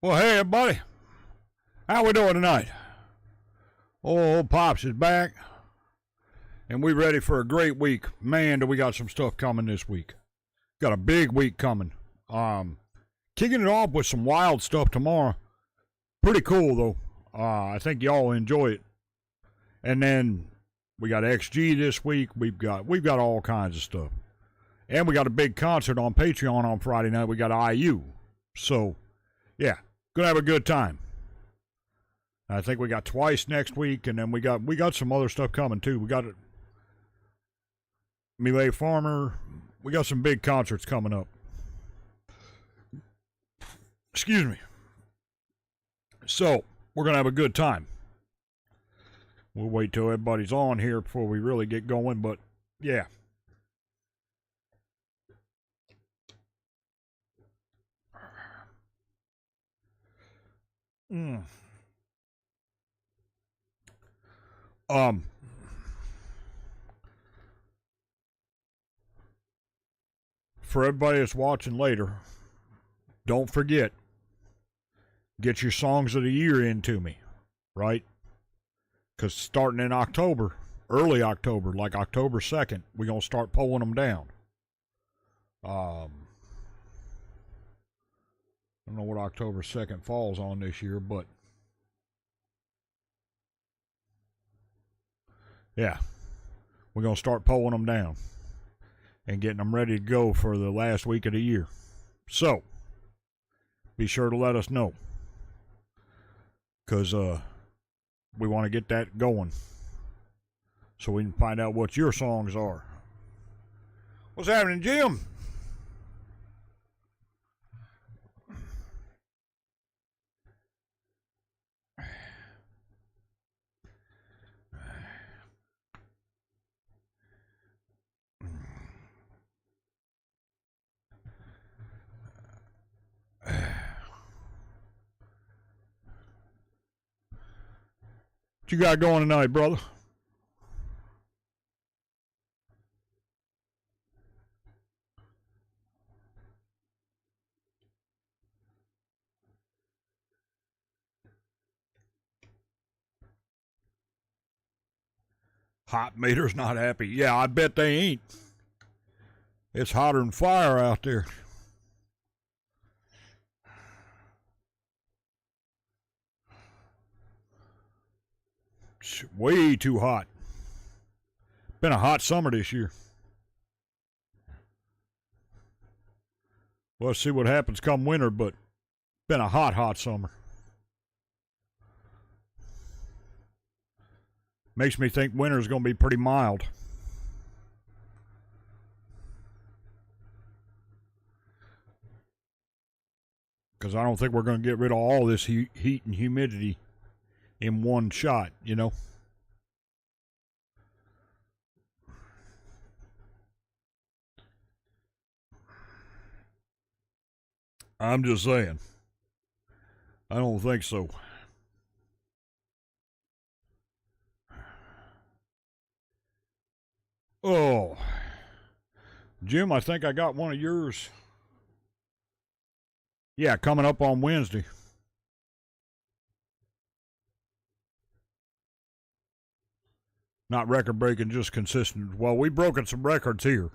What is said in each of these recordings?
Well, hey, everybody. How we doing tonight? Old Pops is back, and we ready for a great week. Man, do we got some stuff coming this week. Got a big week coming. Kicking it off with some wild stuff tomorrow. Pretty cool, though. I think y'all will enjoy it. And then we got XG this week. We've got all kinds of stuff. And we got a big concert on Patreon on Friday night. We got IU. So, yeah, gonna have a good time. I think we got Twice next week, and then we got some other stuff coming too. We got Melee Farmer. We got some big concerts coming up. Excuse me. So, we're gonna have a good time. We'll wait till everybody's on here before we really get going, but yeah. For everybody that's watching later, don't forget, get your songs of the year into me, right? Because starting in October, early October, like October 2nd, we're going to start pulling them down. I don't know what October 2nd falls on this year, but yeah, we're going to start pulling them down and getting them ready to go for the last week of the year. So, be sure to let us know, because we want to get that going so we can find out what your songs are. What's happening, Jim? What you got going tonight, brother? Hot meter's not happy. Yeah, I bet they ain't. It's hotter than fire out there. It's way too hot. Been a hot summer this year. Well, let's see what happens come winter, but been a hot summer. Makes me think winter's going to be pretty mild. Because I don't think we're going to get rid of all this heat and humidity in one shot, you know. I'm just saying. I don't think so. Oh, Jim, I think I got one of yours. Yeah, coming up on Wednesday. Not record breaking, just consistent. Well, we've broken some records here.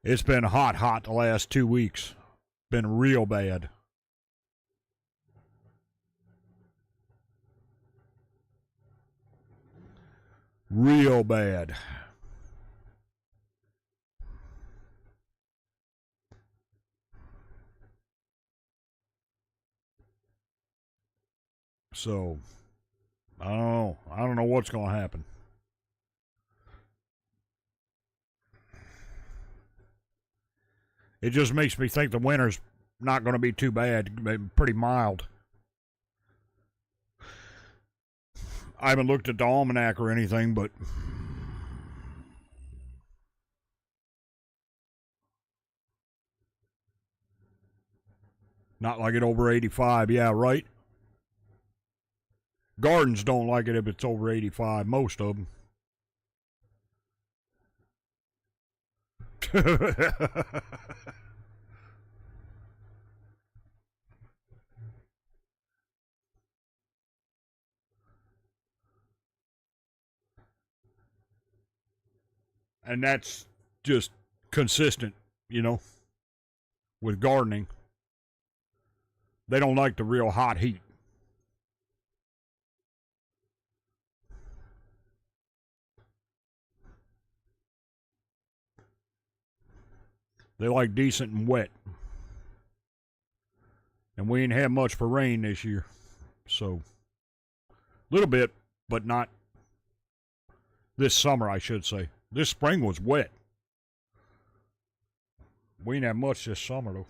It's been hot the last 2 weeks. Been real bad. Real bad. So, I don't know. I don't know what's going to happen. It just makes me think the winter's not going to be too bad. Pretty mild. I haven't looked at the almanac or anything, but not like it over 85. Yeah, right? Gardens don't like it if it's over 85, most of them. And that's just consistent, with gardening. They don't like the real hot heat. They like decent and wet. And we ain't had much for rain this year. So, a little bit, but not this summer, I should say. This spring was wet. We ain't had much this summer, though.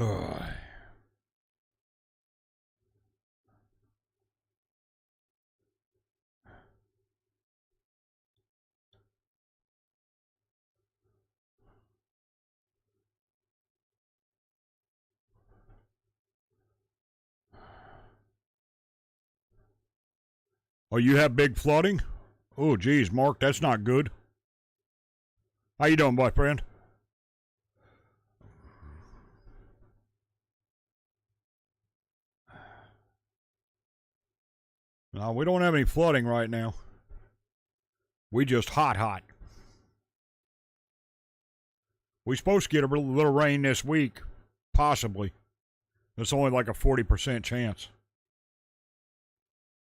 Ugh. Oh, you have big flooding? Oh, geez, Mark, that's not good. How you doing, boyfriend? No, we don't have any flooding right now. We just hot. We're supposed to get a little rain this week, possibly. It's only like a 40% chance.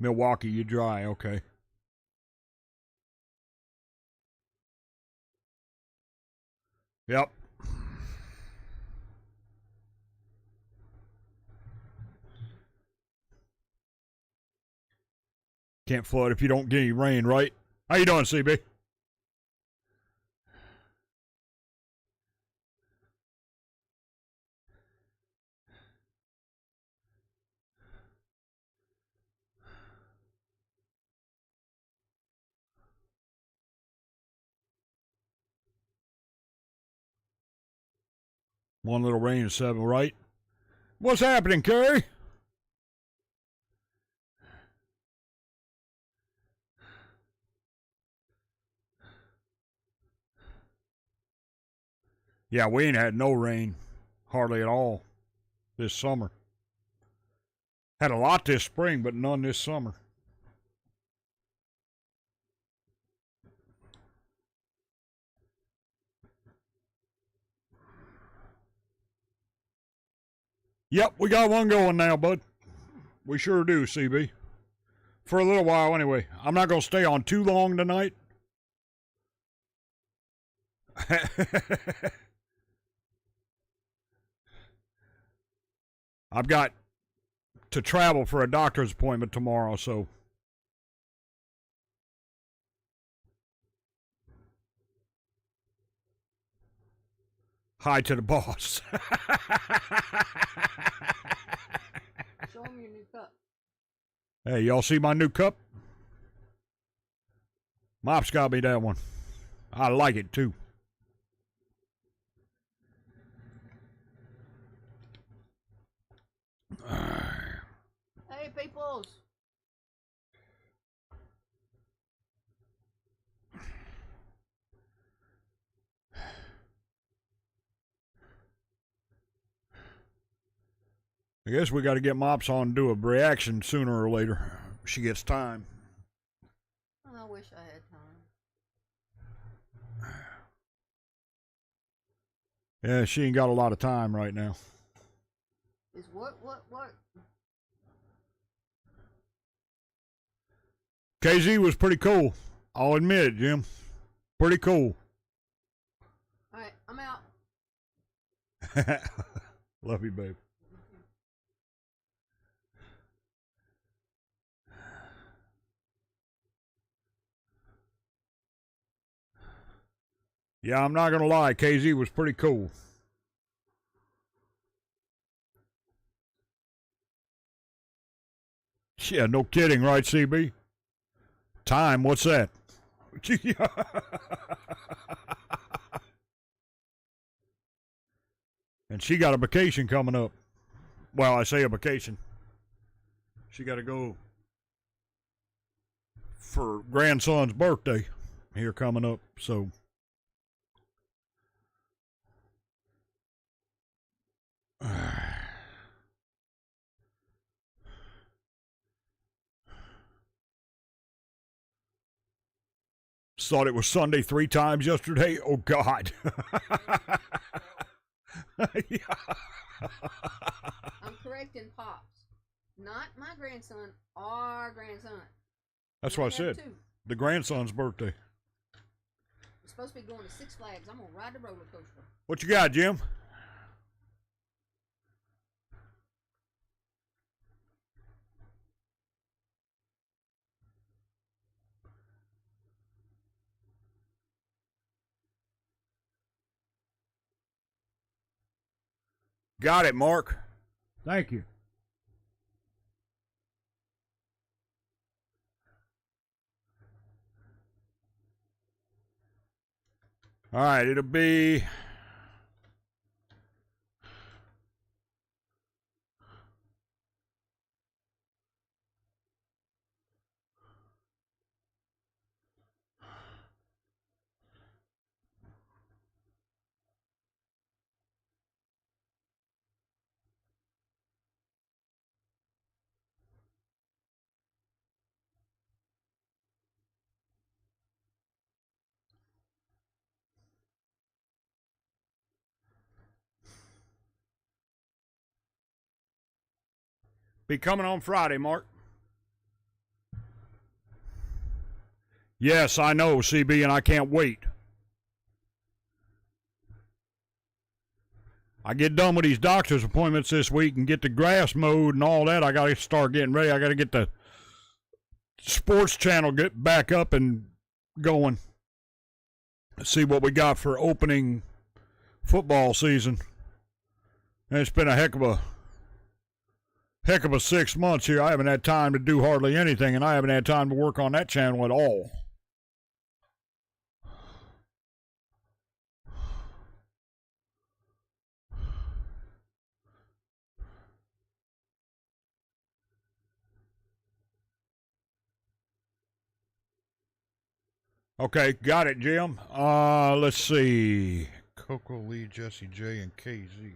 Milwaukee, you dry, okay. Yep. Can't flood if you don't get any rain, right? How you doing, CB? One little rain and 7, right? What's happening, Kerry? Yeah, we ain't had no rain, hardly at all, this summer. Had a lot this spring, but none this summer. Yep, we got one going now, bud. We sure do, CB. For a little while, anyway. I'm not going to stay on too long tonight. I've got to travel for a doctor's appointment tomorrow, so. Hi to the boss. Show him your new cup. Hey, y'all see my new cup? Mop's got me that one. I like it too. Hey, peoples. I guess we got to get Mops on to do a reaction sooner or later. She gets time. I wish I had time. Yeah, she ain't got a lot of time right now. Is what? KZ was pretty cool. I'll admit it, Jim. Pretty cool. Alright, I'm out. Love you, babe. Yeah, I'm not going to lie. KZ was pretty cool. Yeah, no kidding, right, CB? Time, what's that? And she got a vacation coming up. Well, I say a vacation. She got to go for grandson's birthday here coming up, so. Thought it was Sunday 3 times yesterday. Oh, God. Yeah. I'm correcting Pops. Not my grandson, our grandson. That's what I said. Two. The grandson's birthday. We're supposed to be going to Six Flags. I'm going to ride the roller coaster. What you got, Jim? Got it, Mark. Thank you. All right, it'll be coming on Friday, Mark. Yes, I know, CB, and I can't wait. I get done with these doctor's appointments this week and get the grass mowed and all that. I got to start getting ready. I got to get the sports channel get back up and going. See what we got for opening football season. And it's been a heck of a 6 months here. I haven't had time to do hardly anything, and I haven't had time to work on that channel at all. Okay, got it, Jim. Let's see. Coco Lee, Jesse J, and KZ.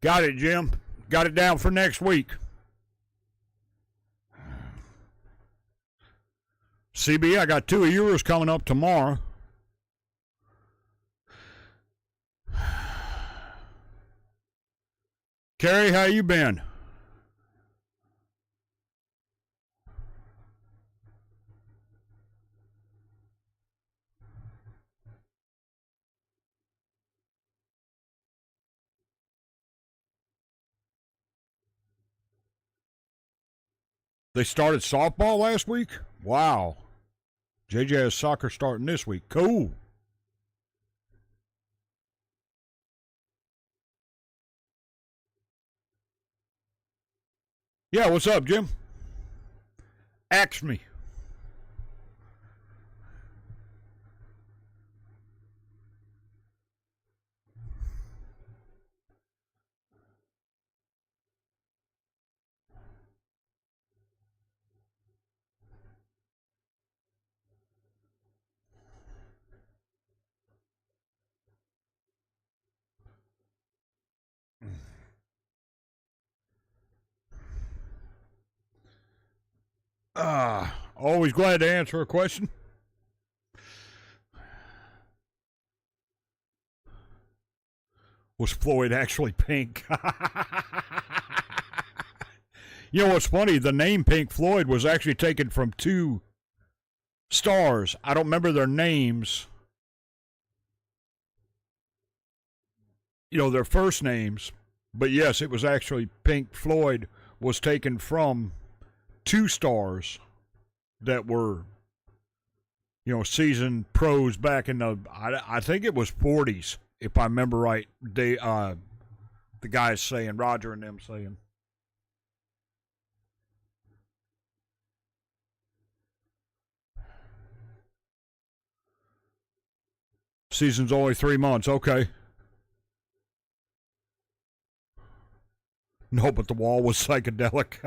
Got it, Jim. Got it down for next week. CB, I got 2 of yours coming up tomorrow. Carrie, how you been? They started softball last week? Wow. JJ has soccer starting this week. Cool. Yeah, what's up, Jim? Ask me. Always glad to answer a question. Was Floyd actually pink? You know what's funny? The name Pink Floyd was actually taken from 2 stars. I don't remember their names. You know, their first names. But yes, it was actually Pink Floyd was taken from two stars that were, seasoned pros back in I think it was 40s, if I remember right. The guys saying, Roger and them saying. Season's only 3 months. Okay. No, but the wall was psychedelic.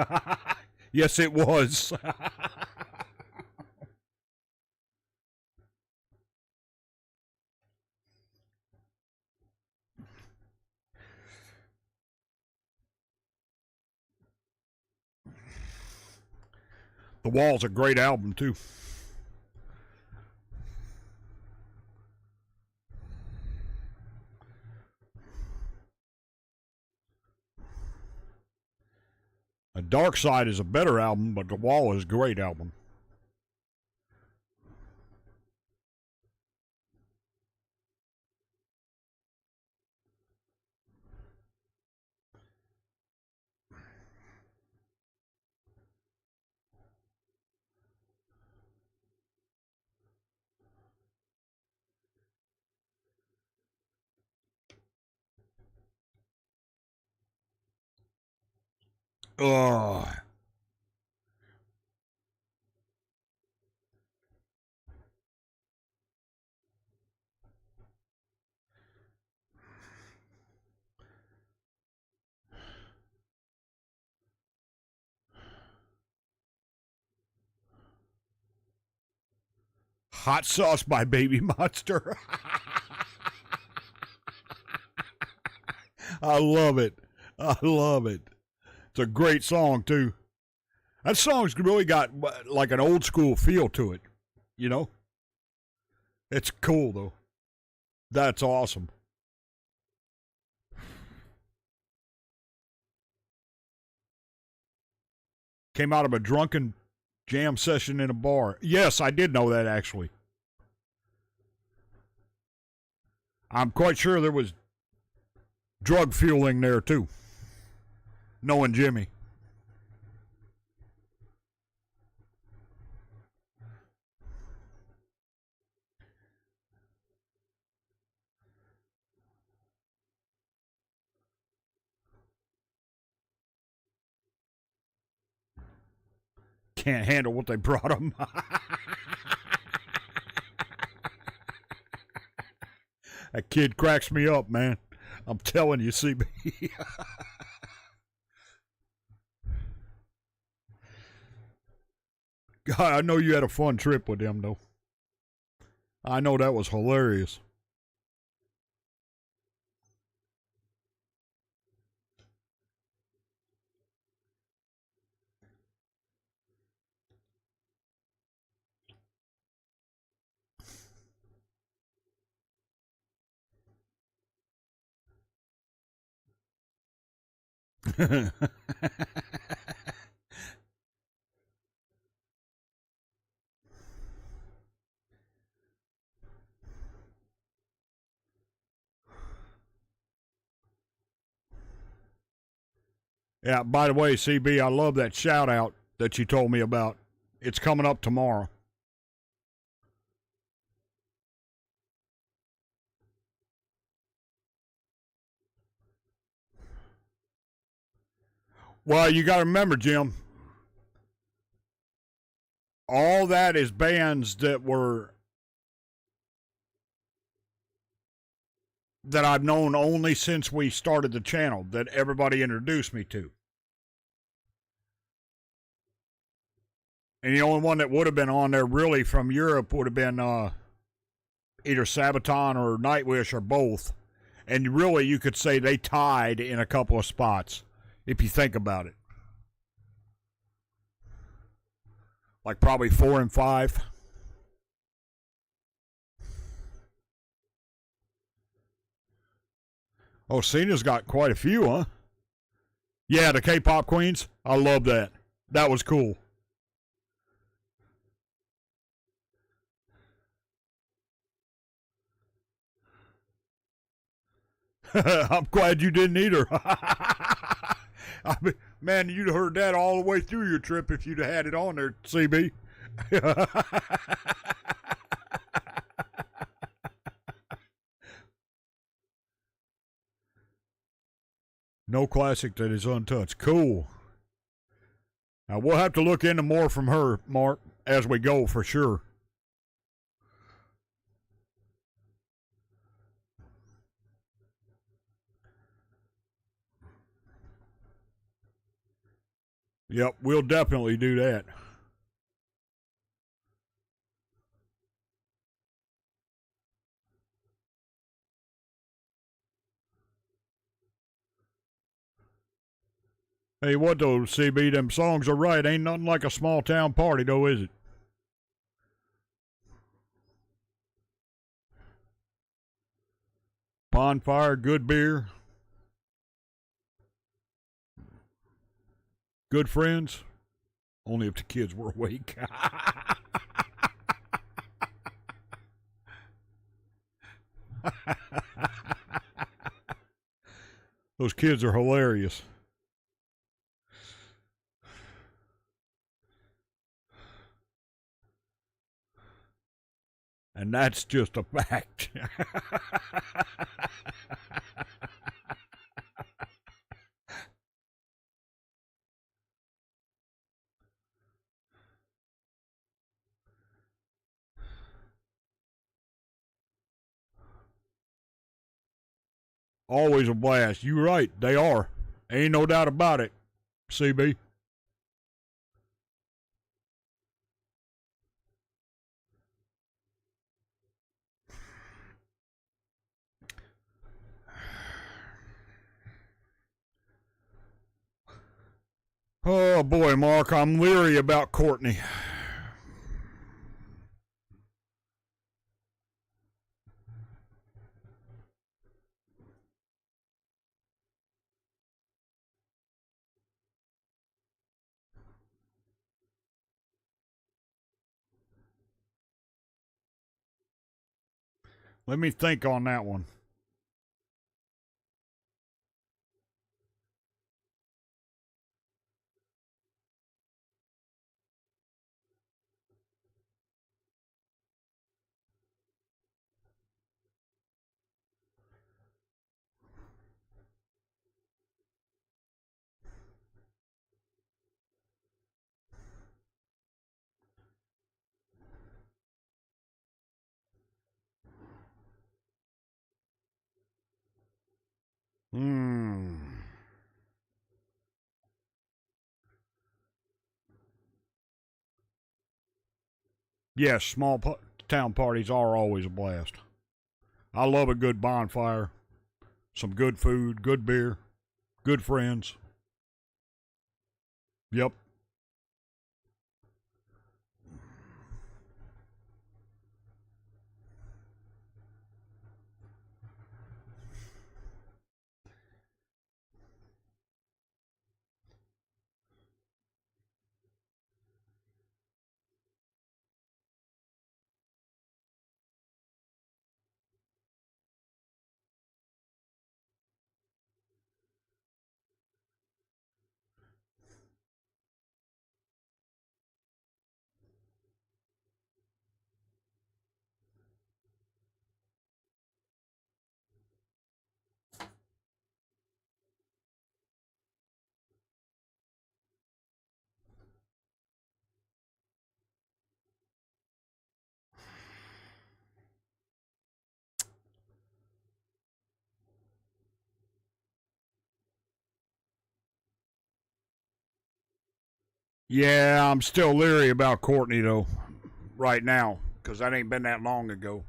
Yes, it was. The Wall's a great album, too. A Dark Side is a better album, but The Wall is a great album. Ugh. Hot Sauce by Baby Monster. I love it. I love it. It's a great song, too. That song's really got like an old school feel to it, you know? It's cool, though. That's awesome. Came out of a drunken jam session in a bar. Yes, I did know that, actually. I'm quite sure there was drug fueling there, too. Knowing Jimmy. Can't handle what they brought him. That kid cracks me up, man. I'm telling you, CB. God, I know you had a fun trip with them, though. I know that was hilarious. Yeah, by the way, CB, I love that shout out that you told me about. It's coming up tomorrow. Well, you got to remember, Jim, all that is bands that I've known only since we started the channel that everybody introduced me to. And the only one that would have been on there really from Europe would have been either Sabaton or Nightwish or both. And really, you could say they tied in a couple of spots, if you think about it. Like probably 4 and 5. Oh, Cena's got quite a few, huh? Yeah, the K-pop queens. I love that. That was cool. I'm glad you didn't either. I mean, man, you'd have heard that all the way through your trip if you'd have had it on there, CB. No classic that is untouched. Cool. Now we'll have to look into more from her, Mark, as we go for sure. Yep, we'll definitely do that. Hey, what though, CB? Them songs are right. Ain't nothing like a small town party, though, is it? Bonfire, good beer, good friends. Only if the kids were awake. Those kids are hilarious. And that's just a fact. Always a blast. You're right. They are. Ain't no doubt about it, CB. Oh boy, Mark, I'm leery about Courtney. Let me think on that one. Hmm. Yes, town parties are always a blast. I love a good bonfire, some good food, good beer, good friends. Yep. Yeah, I'm still leery about Courtney though, right now, because that ain't been that long ago.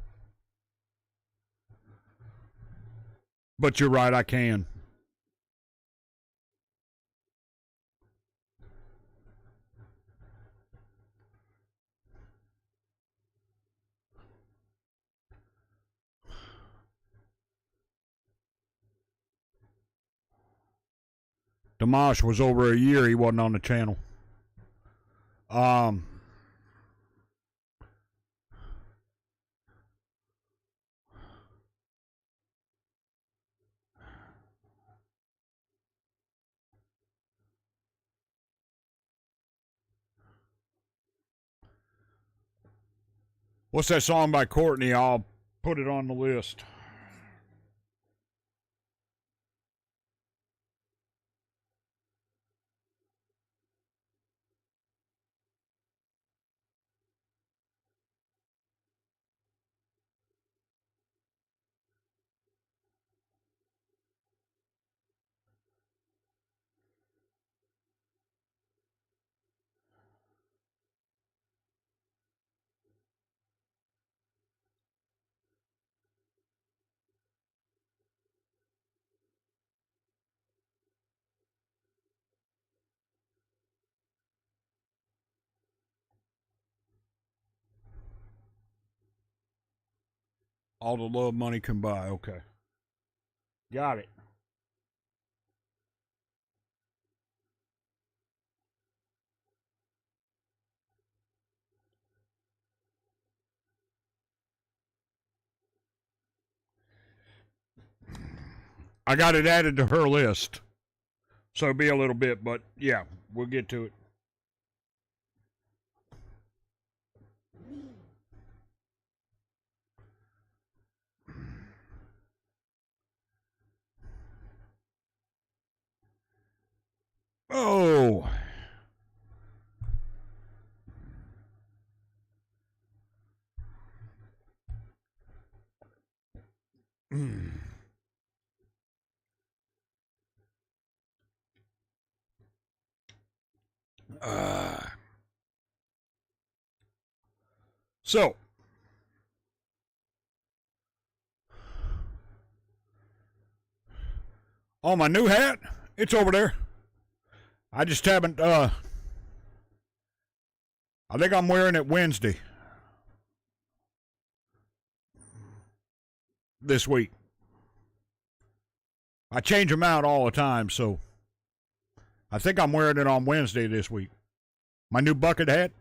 But you're right, I can. Dimash was over a year he wasn't on the channel. Um, What's that song by Courtney? I'll put it on the list. All the love money can buy. Okay. Got it. I got it added to her list. So it'll be a little bit, but yeah, we'll get to it. Oh. Uh, so, on my new hat, it's over there. I just haven't, I think I'm wearing it Wednesday. This week. I change them out all the time, so I think I'm wearing it on Wednesday this week. My new bucket hat.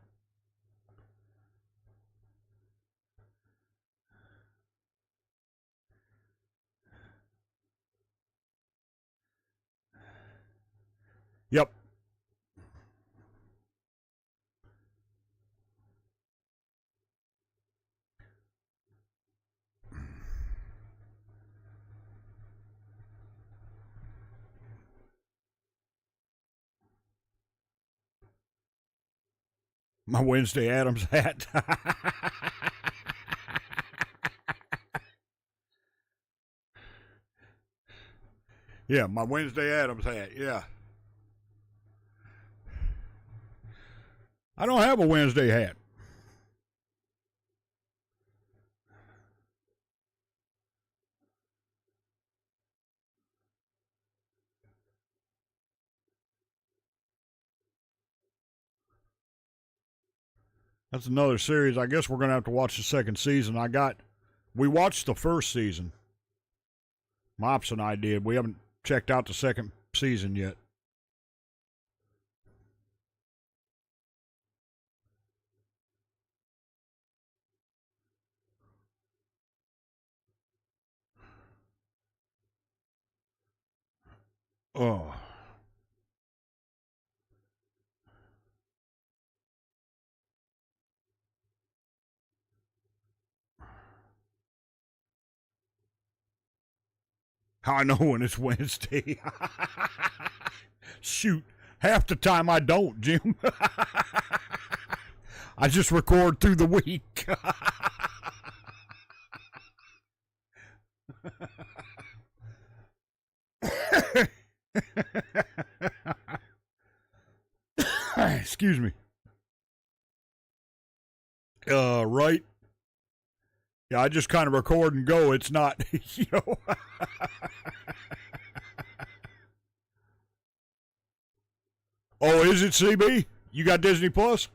Yep. My Wednesday Adams hat. Yeah, my Wednesday Adams hat. Yeah. I don't have a Wednesday hat. That's another series. I guess we're going to have to watch the second season. We watched the first season. Mops and I did. We haven't checked out the second season yet. Oh. How I know when it's Wednesday. Shoot. Half the time I don't, Jim. I just record through the week. Excuse me. Right. Yeah, I just kind of record and go. It's not, you know. Oh, is it CB? You got Disney Plus?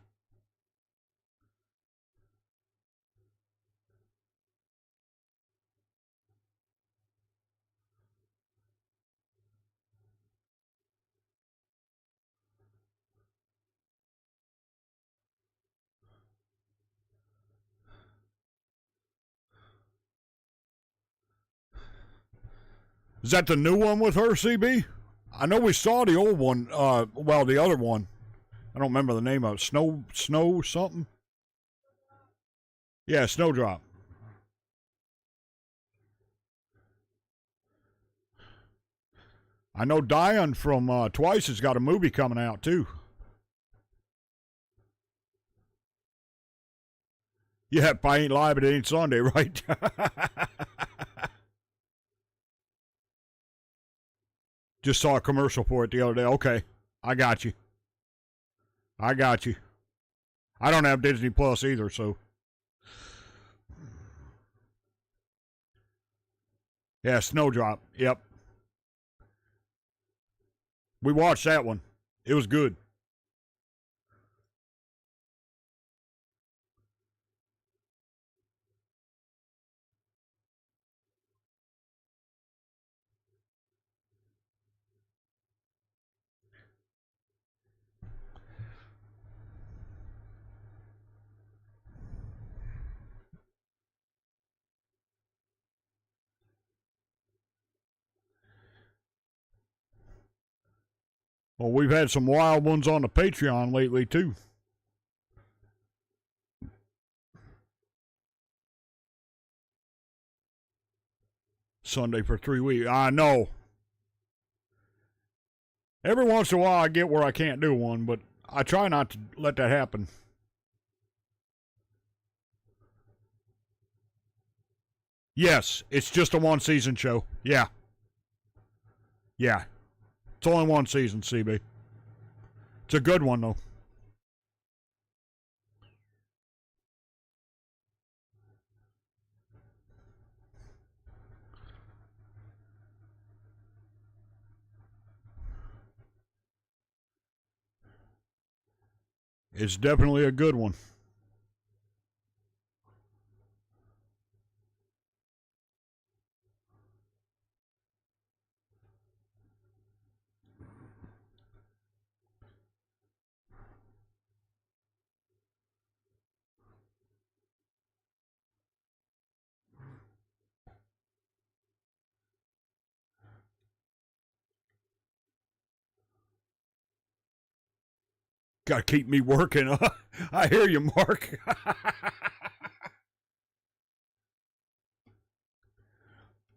Is that the new one with her, CB? I know we saw the old one. Well, the other one. I don't remember the name of it. Snow something. Yeah, Snowdrop. I know Diane from Twice has got a movie coming out too. Yeah, if I ain't live, it ain't Sunday, right? Just saw a commercial for it the other day. Okay, I got you. I got you. I don't have Disney Plus either, so. Yeah, Snowdrop. Yep. We watched that one. It was good. Well, we've had some wild ones on the Patreon lately, too. Sunday for 3 weeks. I know. Every once in a while I get where I can't do one, but I try not to let that happen. Yes, it's just a one season show. Yeah. Yeah. It's only one season, CB. It's a good one, though. It's definitely a good one. Got to keep me working. I hear you, Mark.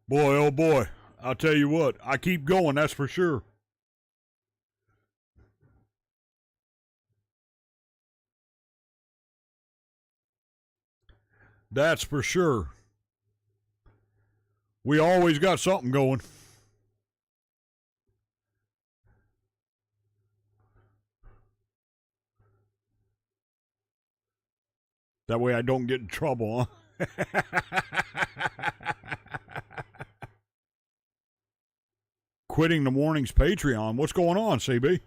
Boy, oh boy. I'll tell you what, I keep going, that's for sure. That's for sure. We always got something going. That way I don't get in trouble, huh? Quitting the morning's Patreon. What's going on, CB?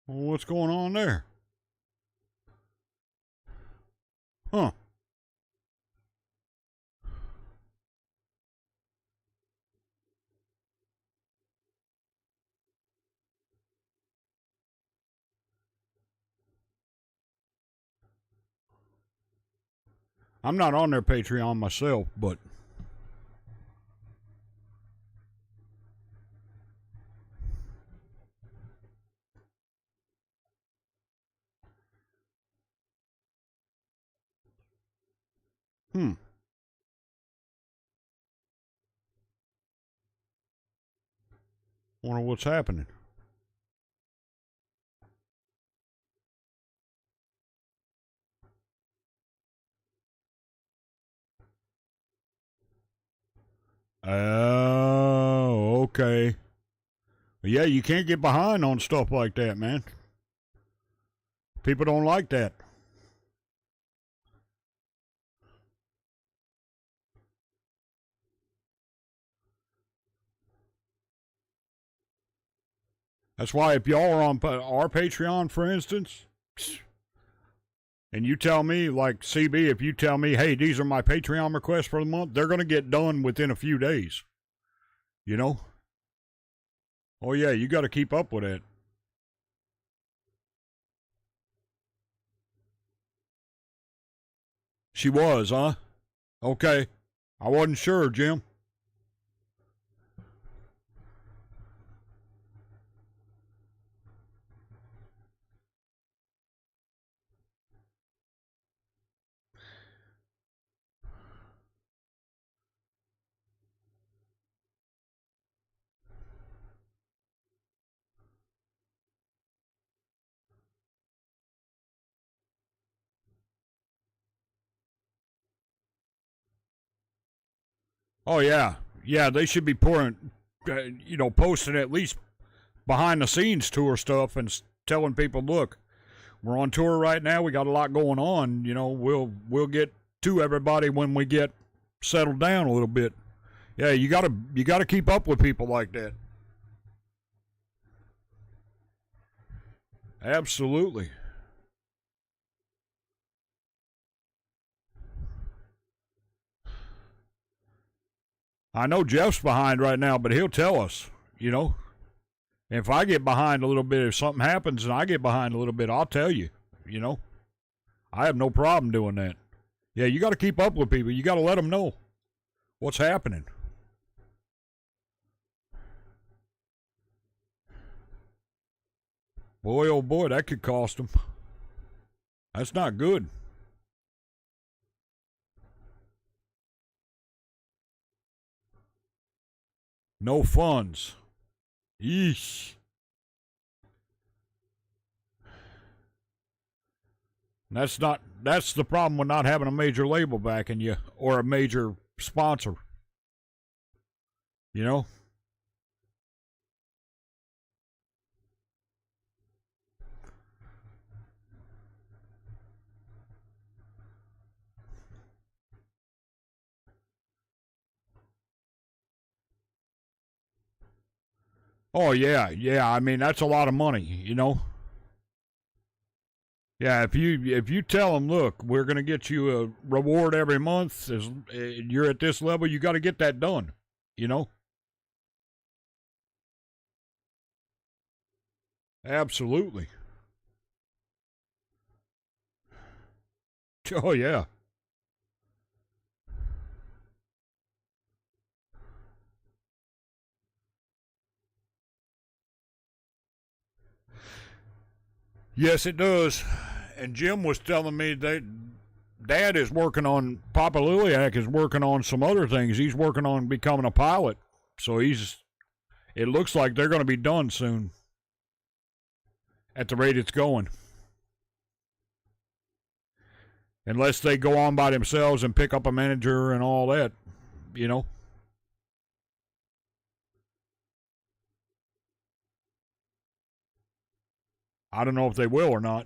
Well, what's going on there? Huh. I'm not on their Patreon myself, but hmm. Wonder what's happening. Oh, okay. Yeah, you can't get behind on stuff like that, man. People don't like that. That's why if y'all are on our Patreon, for instance, And you tell me, like CB, if you tell me, hey, these are my Patreon requests for the month, they're going to get done within a few days. You know? Oh, yeah, you got to keep up with it. She was, huh? Okay. I wasn't sure, Jim. Oh, yeah. Yeah, they should be posting at least behind the scenes tour stuff and telling people, look, we're on tour right now. We got a lot going on. You know, we'll get to everybody when we get settled down a little bit. Yeah, you gotta keep up with people like that. Absolutely. I know Jeff's behind right now, but he'll tell us, you know. If I get behind a little bit, if something happens and I get behind a little bit, I'll tell you, you know. I have no problem doing that. Yeah, you got to keep up with people. You got to let them know what's happening. Boy, oh boy, that could cost them. That's not good. No funds. Yeesh. That's the problem with not having a major label backing you or a major sponsor. You know? Oh yeah, yeah. I mean, that's a lot of money, you know? Yeah, if you tell them, look, we're going to get you a reward every month as you're at this level, you got to get that done, you know? Absolutely. Oh yeah. Yes, it does. And Jim was telling me that Dad is working on Papa Liliac is working on some other things. He's working on becoming a pilot. So it looks like they're going to be done soon at the rate it's going. Unless they go on by themselves and pick up a manager and all that, you know. I don't know if they will or not.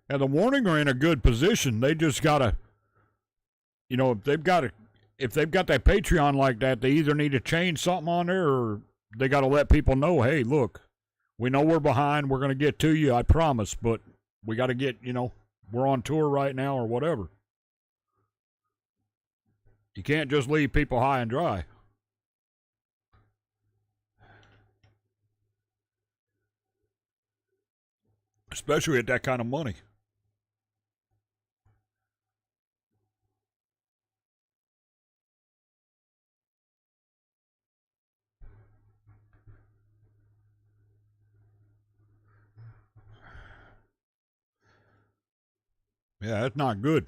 And the Warning are in a good position. They just gotta, if they've got that Patreon like that, they either need to change something on there or they got to let people know, hey, look, we know we're behind. We're going to get to you, I promise, but we got to get, we're on tour right now or whatever. You can't just leave people high and dry. Especially at that kind of money. Yeah, that's not good.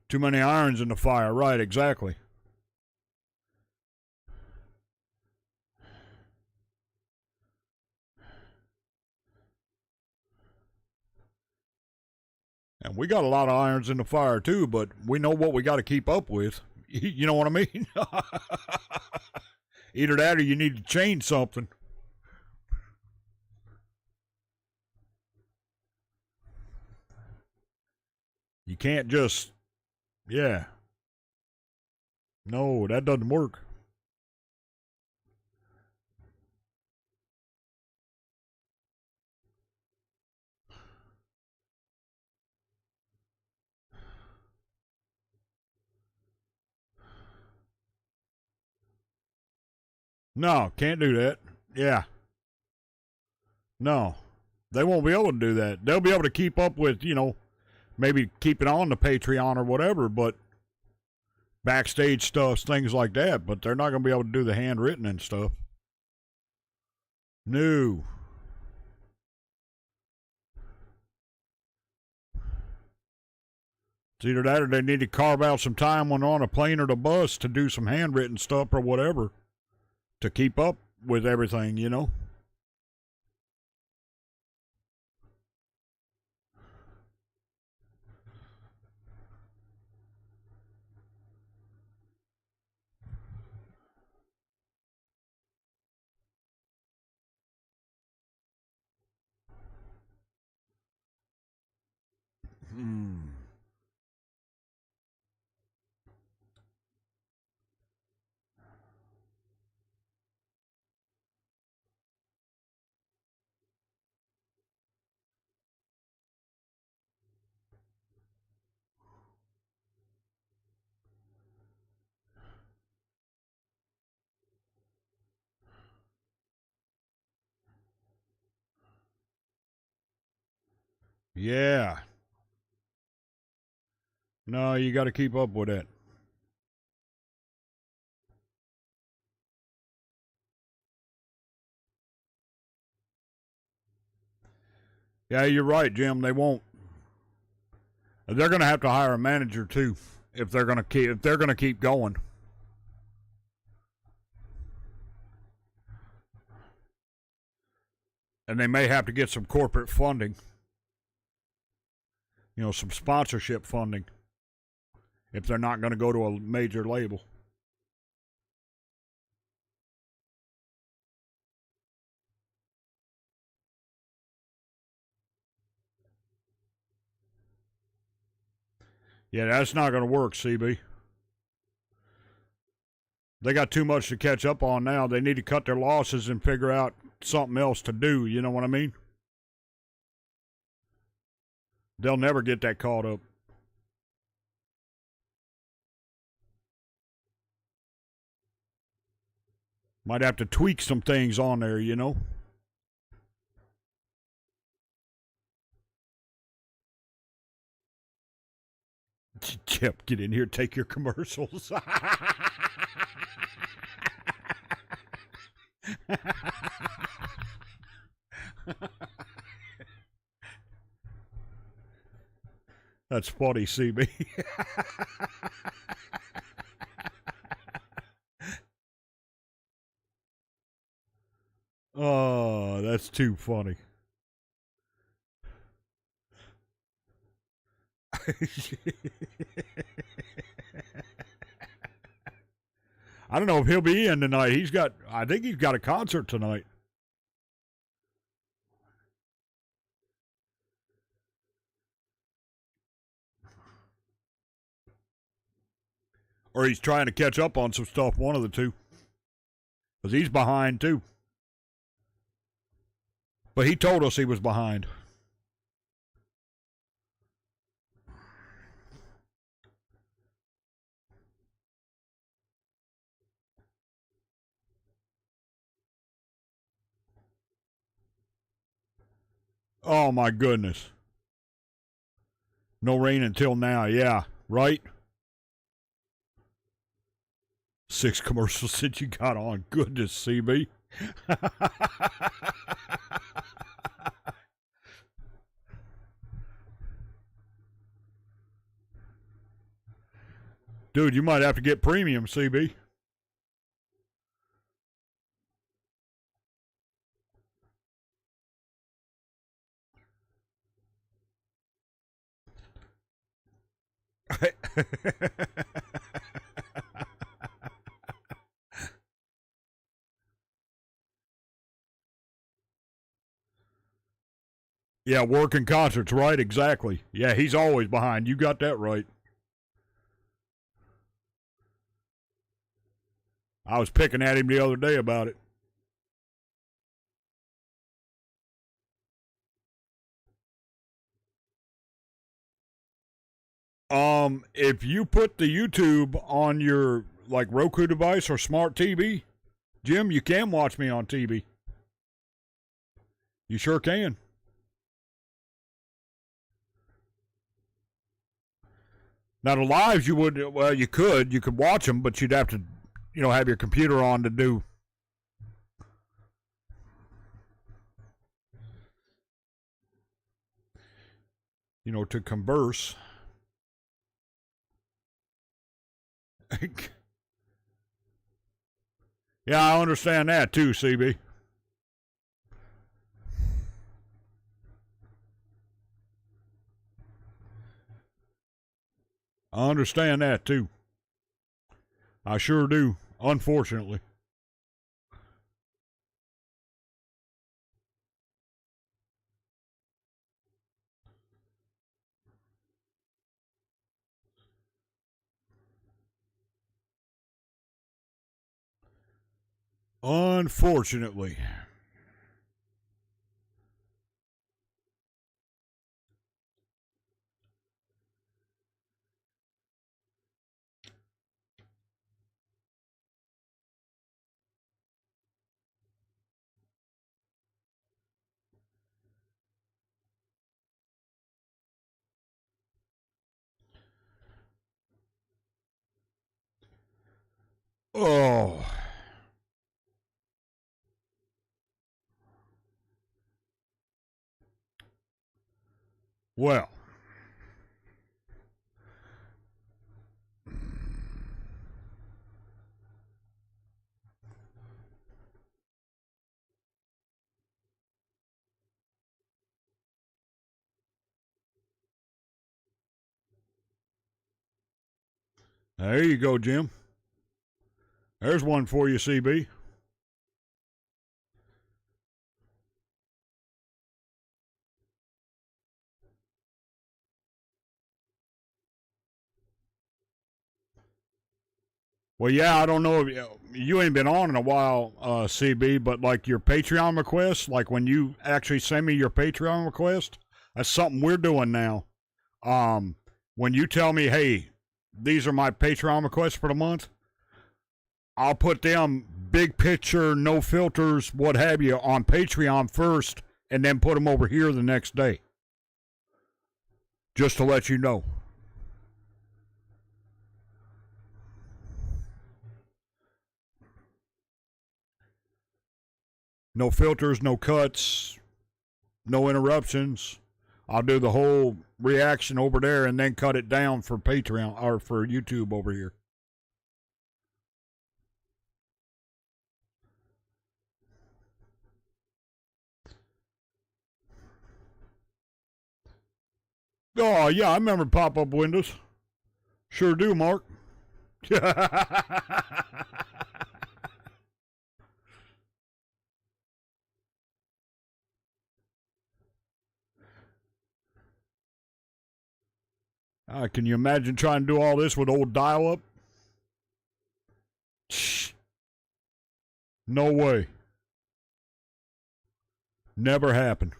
Too many irons in the fire, right, exactly. And we got a lot of irons in the fire too, but we know what we got to keep up with. You know what I mean? Either that or you need to change something. can't just, yeah. No, that doesn't work. No, can't do that. Yeah. No. They won't be able to do that. They'll be able to keep up with, maybe keep it on the Patreon or whatever, but backstage stuff, things like that, but they're not going to be able to do the handwritten and stuff. No. It's either that or they need to carve out some time when on a plane or the bus to do some handwritten stuff or whatever to keep up with everything, Hmm. Yeah. No, you got to keep up with that. Yeah, you're right, Jim. They won't. They're going to have to hire a manager too if they're going to keep going. And they may have to get some corporate funding. Some sponsorship funding if they're not going to go to a major label. Yeah, that's not going to work, CB. They got too much to catch up on now. They need to cut their losses and figure out something else to do. You know what I mean? They'll never get that caught up. Might have to tweak some things on there, Chip, get in here, take your commercials. That's funny, CB. Oh, that's too funny. I don't know if he'll be in tonight. I think he's got a concert tonight. Or he's trying to catch up on some stuff, one of the two. Because he's behind too. But he told us he was behind. Oh my goodness. No rain until now, yeah. Right? 6 commercials that you got on. Goodness, CB. Dude, you might have to get premium, CB. Yeah, working concerts, right? Exactly. Yeah, he's always behind. You got that right. I was picking at him the other day about it. If you put the YouTube on your like Roku device or smart TV, Jim, you can watch me on TV. You sure can. Now the lives you would well you could watch them, but you'd have to have your computer on to do to converse. Yeah, I understand that too, CB. I understand that too. I sure do. Unfortunately. Unfortunately. Oh. Well. There you go, Jim. There's one for you, CB. Well, yeah, I don't know if you ain't been on in a while, CB, but like your Patreon request, like when you actually send me your Patreon request, that's something we're doing now. Um, when you tell me, hey, these are my Patreon requests for the month, I'll put them big picture, no filters, what have you, on Patreon first, and then put them over here the next day, just to let you know. No filters, no cuts, no interruptions. I'll do the whole reaction over there and then cut it down for Patreon or for YouTube over here. Oh, yeah, I remember pop up windows. Sure do, Mark. Can you imagine trying to do all this with old dial up? No way. Never happened.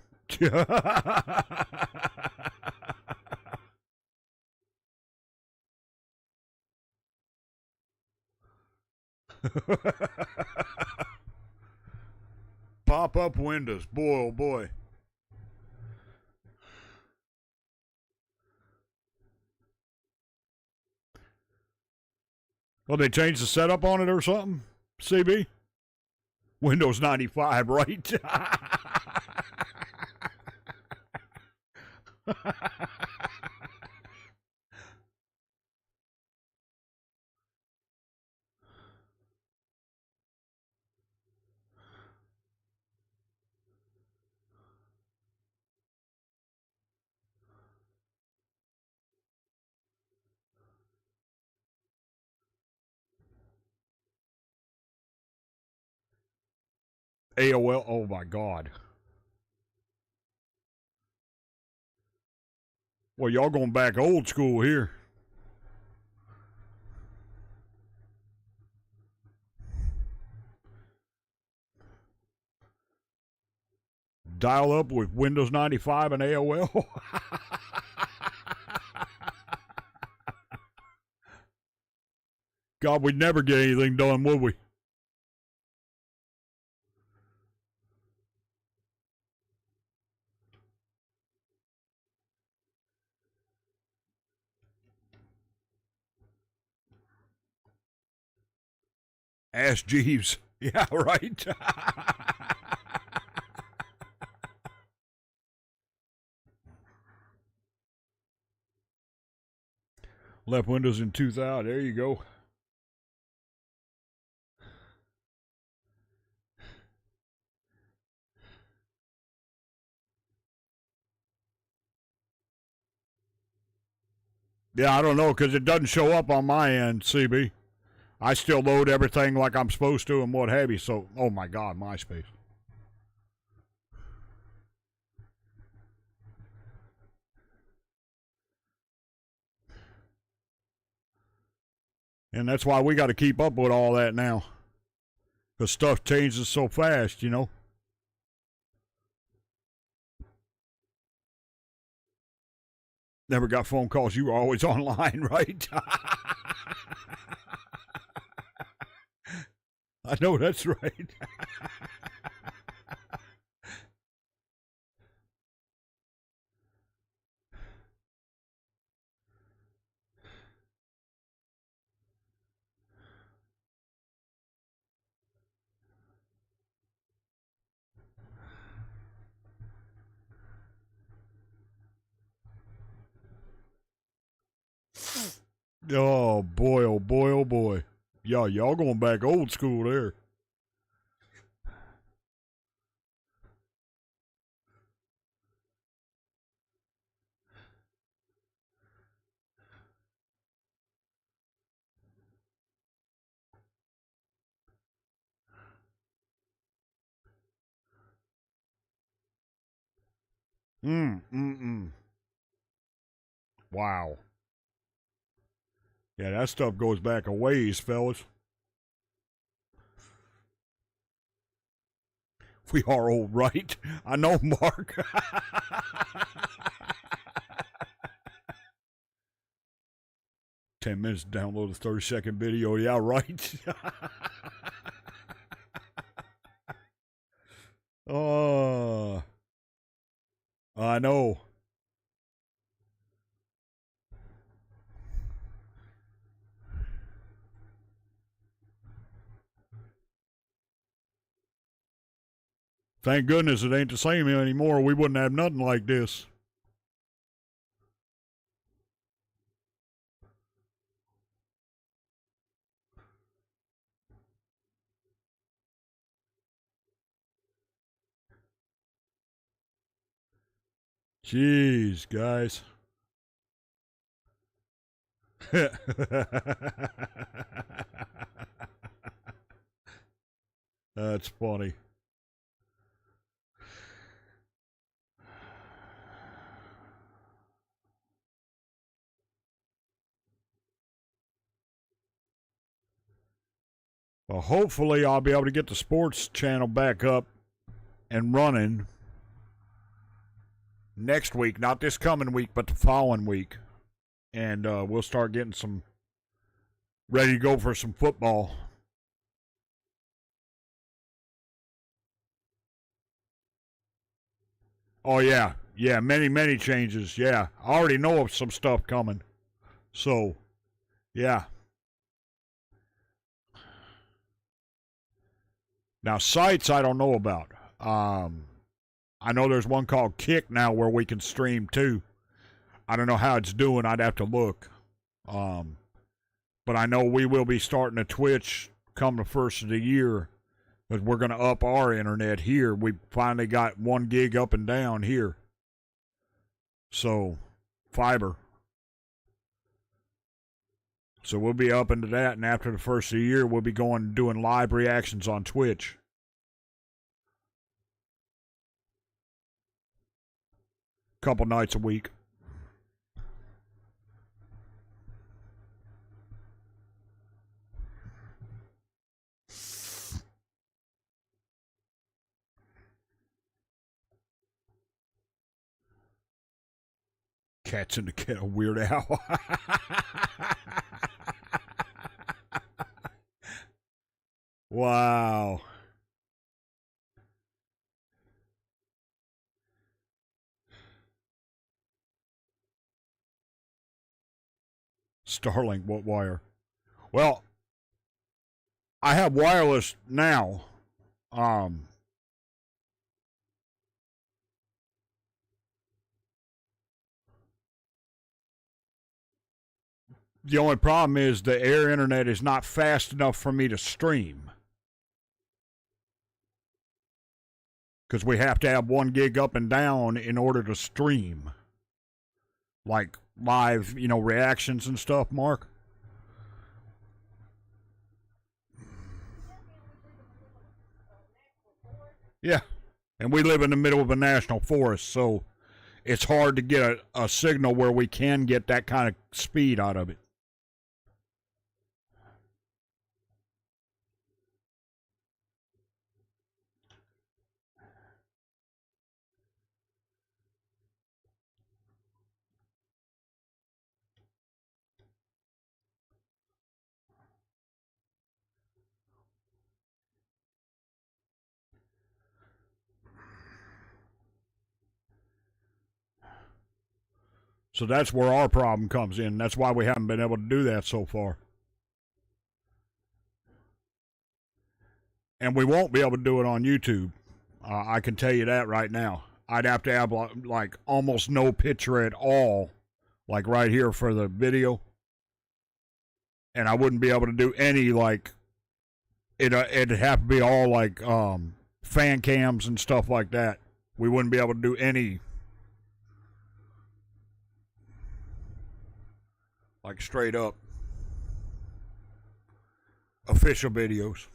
Pop up windows. Boy, oh boy. Well, they changed the setup on it or something? CB? Windows 95, right? AOL. Oh my God. Well, y'all going back old school here. Dial up with Windows 95 and AOL. God, we'd never get anything done, would we? Ask Jeeves. Yeah, right. Left Windows in 2000. There you go. Yeah, I don't know, because it doesn't show up on my end, CB. I still load everything like I'm supposed to and what have you, so, oh my God, MySpace. And that's why we got to keep up with all that now. Because stuff changes so fast, you know. Never got phone calls. You were always online, right? I know that's right. Oh boy, oh boy, oh boy. Yeah, y'all going back old school there. Mm. Wow. Yeah, that stuff goes back a ways, fellas. We are old, right? I know, Mark. 10 minutes to download a 30-second video. Yeah, right. Oh, I know. Thank goodness it ain't the same anymore. We wouldn't have nothing like this. Jeez, guys. That's funny. Well, hopefully I'll be able to get the sports channel back up and running next week. Not this coming week, but the following week. And we'll start getting some ready to go for some football. Oh, yeah. Yeah, many changes. Yeah. I already know of some stuff coming. So, yeah. Now, sites I don't know about. I know there's one called Kick now where we can stream too. I don't know how it's doing. I'd have to look. But I know we will be starting a Twitch come the first of the year, because we're going to up our internet here. We finally got 1 gig up and down here. So, fiber. So we'll be up into that, and after the first of the year, we'll be going doing live reactions on Twitch. Couple nights a week. Cats in the Kennel, Weird Al. Wow. Starlink, what wire? Well, I have wireless now. Um, the only problem is the air internet is not fast enough for me to stream. Because we have to have 1 gig up and down in order to stream. Like live, reactions and stuff, Mark. Yeah. And we live in the middle of a national forest, so it's hard to get a signal where we can get that kind of speed out of it. So that's where our problem comes in. That's why we haven't been able to do that so far. And we won't be able to do it on YouTube. I can tell you that right now. I'd have to have like almost no picture at all, like right here for the video. And I wouldn't be able to do any like it'd have to be all like fan cams and stuff like that. We wouldn't be able to do any like straight up official videos.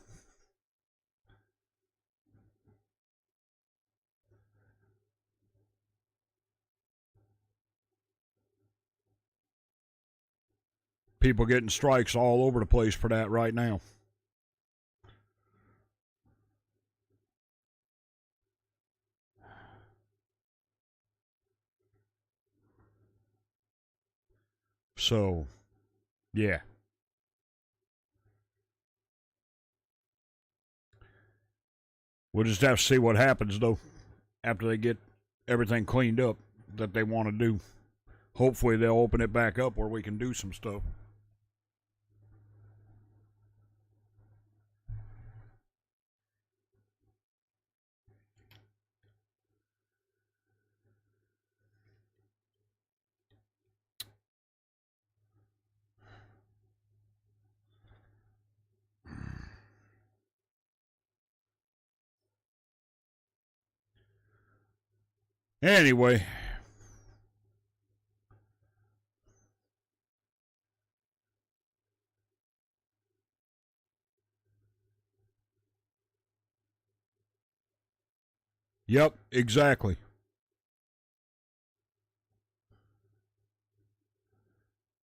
People getting strikes all over the place for that right now. So, yeah. We'll just have to see what happens, though, after they get everything cleaned up that they want to do. Hopefully, they'll open it back up where we can do some stuff. Anyway. Yep, exactly.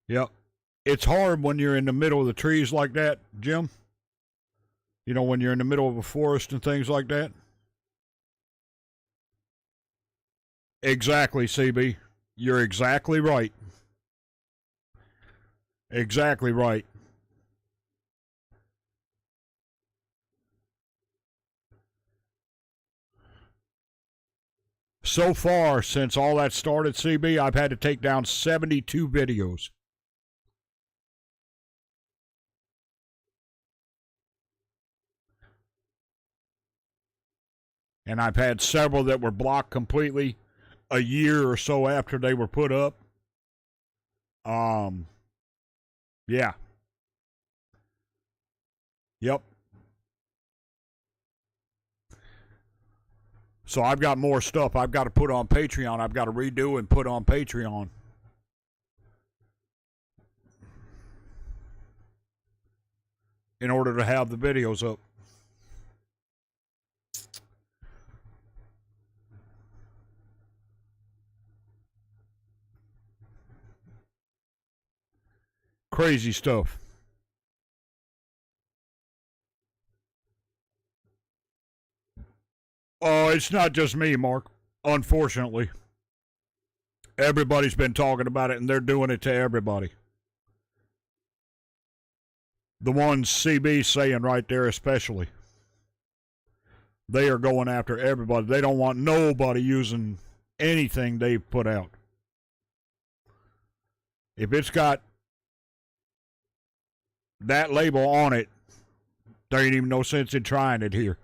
Yep. It's hard when you're in the middle of the trees like that, Jim. When you're in the middle of a forest and things like that. Exactly, CB. You're exactly right. Exactly right. So far, since all that started, CB, I've had to take down 72 videos. And I've had several that were blocked completely a year or so after they were put up. Yeah. Yep. So I've got more stuff I've got to put on Patreon. I've got to redo and put on Patreon. In order to have the videos up. Crazy stuff. Oh, it's not just me, Mark. Unfortunately. Everybody's been talking about it, and they're doing it to everybody. The ones CB's saying right there especially. They are going after everybody. They don't want nobody using anything they've put out. If it's got that label on it, there ain't even no sense in trying it here.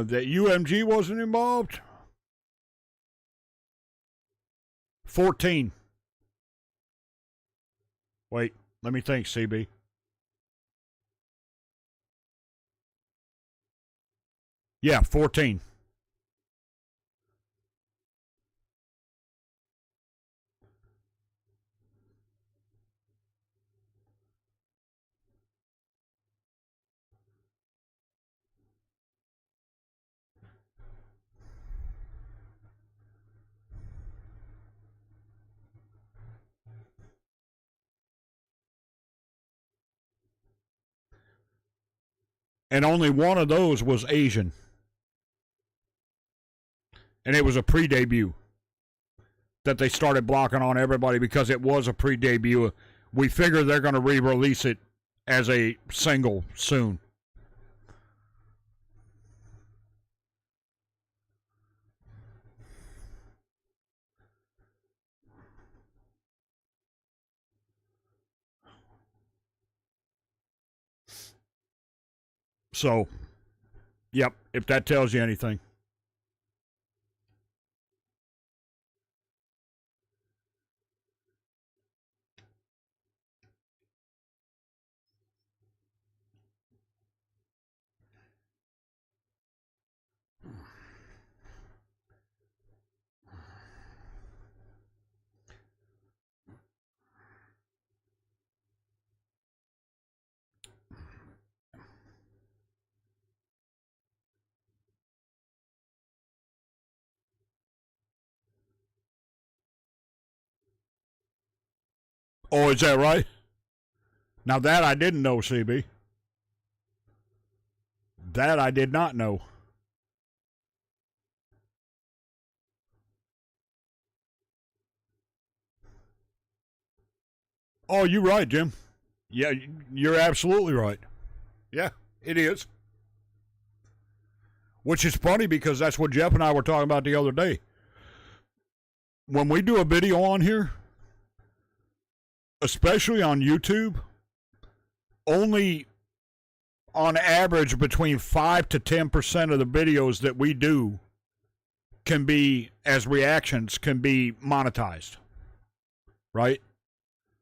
That UMG wasn't involved? 14. Wait, let me think, CB. Yeah, 14. And only one of those was Asian. And it was a pre-debut that they started blocking on everybody because it was a pre-debut. We figure they're going to re-release it as a single soon. So, yep, if that tells you anything. Oh, is that right? Now that I didn't know, CB. That I did not know. Oh, you're right, Jim. Yeah, you're absolutely right. Yeah, it is. Which is funny because that's what Jeff and I were talking about the other day. When we do a video on here, especially on YouTube, only on average between 5 to 10% of the videos that we do can be, as reactions, can be monetized. Right?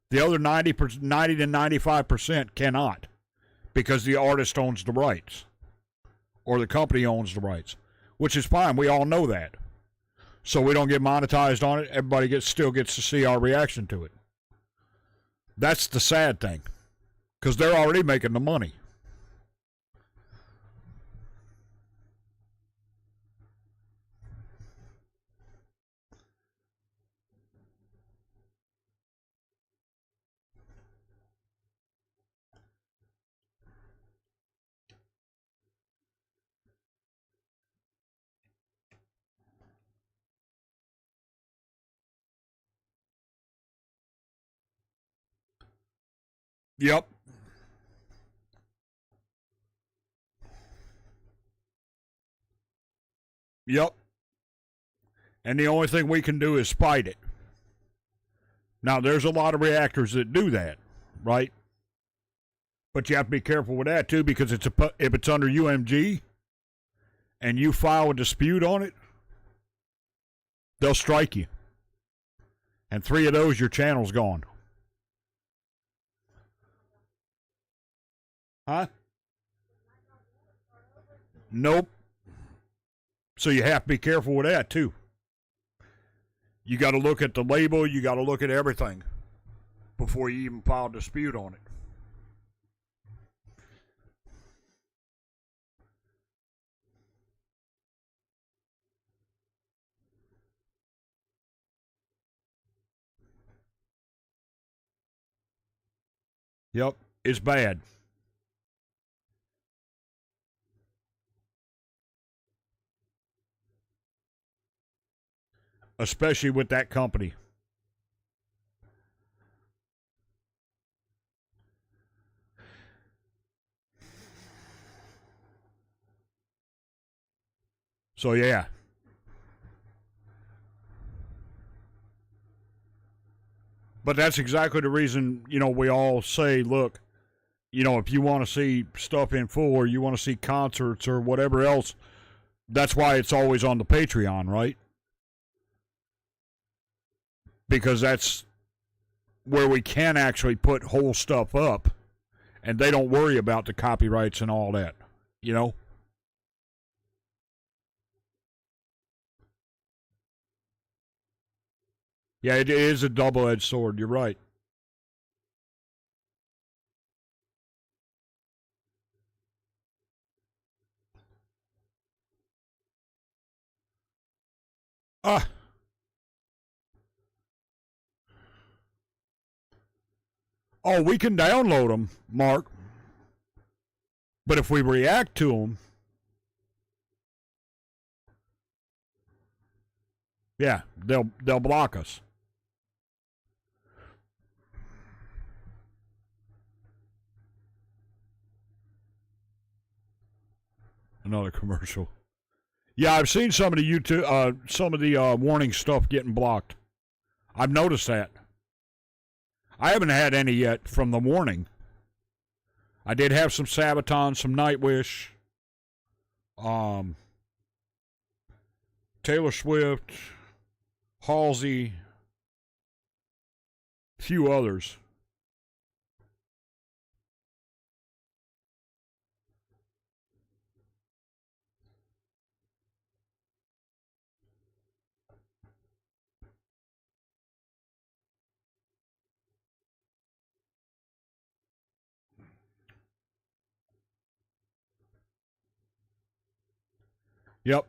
The other 90 to 95% cannot because the artist owns the rights or the company owns the rights, which is fine. We all know that. So we don't get monetized on it. Everybody still gets to see our reaction to it. That's the sad thing because they're already making the money. Yep. Yep. And the only thing we can do is fight it. Now, there's a lot of reactors that do that, right? But you have to be careful with that, too, because if it's under UMG and you file a dispute on it, they'll strike you. And 3 of those, your channel's gone. Huh? Nope. So you have to be careful with that, too. You got to look at the label. You got to look at everything before you even file a dispute on it. Yep, it's bad. Especially with that company. So, yeah. But that's exactly the reason, we all say, look, if you want to see stuff in full or you want to see concerts or whatever else, that's why it's always on the Patreon, right? Because that's where we can actually put whole stuff up and they don't worry about the copyrights and all that, Yeah, it is a double-edged sword. You're right. Ah. Oh, we can download them, Mark. But if we react to them, yeah, they'll block us. Another commercial. Yeah, I've seen some of the YouTube, some of the warning stuff getting blocked. I've noticed that. I haven't had any yet from the warning. I did have some Sabaton, some Nightwish, Taylor Swift, Halsey, a few others. Yep.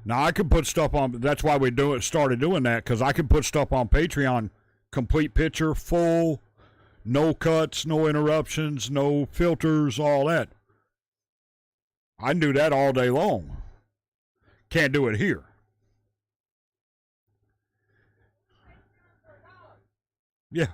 Now I can put stuff on. That's why we started doing that, because I can put stuff on Patreon, complete picture, full, no cuts, no interruptions, no filters, all that. I can do that all day long. Can't do it here. Yeah.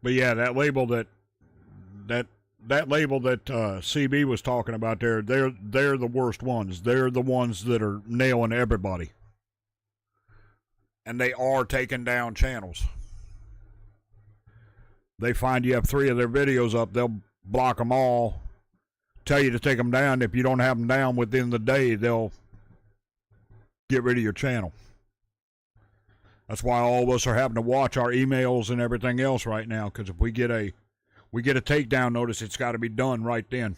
But yeah, that label that that label that CB was talking about there, they're the worst ones. They're the ones that are nailing everybody. And they are taking down channels. They find you have 3 of their videos up, they'll block them all, tell you to take them down. If you don't have them down within the day, they'll get rid of your channel. That's why all of us are having to watch our emails and everything else right now, because if we get a takedown notice, it's got to be done right then.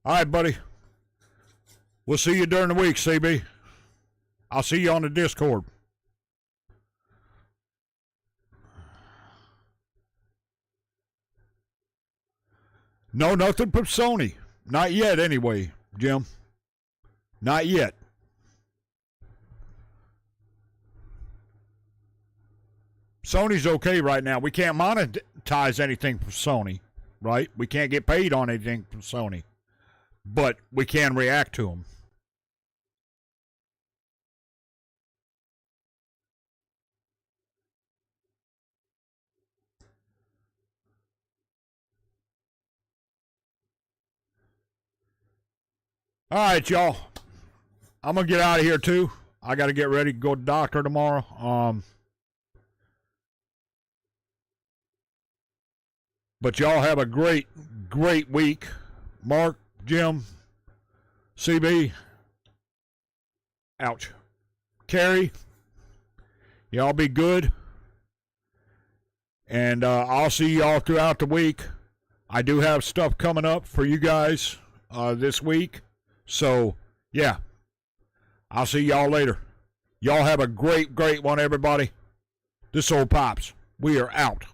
All right, buddy. We'll see you during the week, CB. I'll see you on the Discord. No, nothing from Sony. Not yet, anyway, Jim. Not yet. Sony's okay right now. We can't monetize anything from Sony, right? We can't get paid on anything from Sony. But we can react to them. All right, y'all. I'm going to get out of here, too. I got to get ready to go to the doctor tomorrow. But y'all have a great week. Mark, Jim, CB, ouch. Carrie, y'all be good. And I'll see y'all throughout the week. I do have stuff coming up for you guys this week. So, yeah. I'll see y'all later. Y'all have a great one, everybody. This old Pops. We are out.